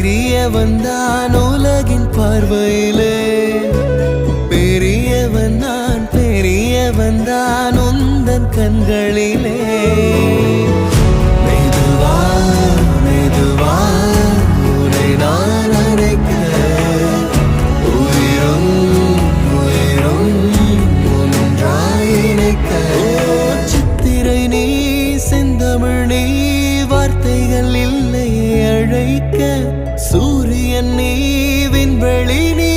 சிறியவன் தான் உலகின் பார்வையிலே, பெரியவன் நான் பெரியவன் தான் உந்தன் கண்களிலே. மெதுவா மெதுவா உன்னை நான் அழைக்க, உயிரும் உயிரும் ஒன்றாய் இணைக்க. சித்திரை நீ செந்தமிழ் நீ, வார்த்தைகள் இல்லை அழைக்க. சூரியன் நீ விண்வெளி நீ,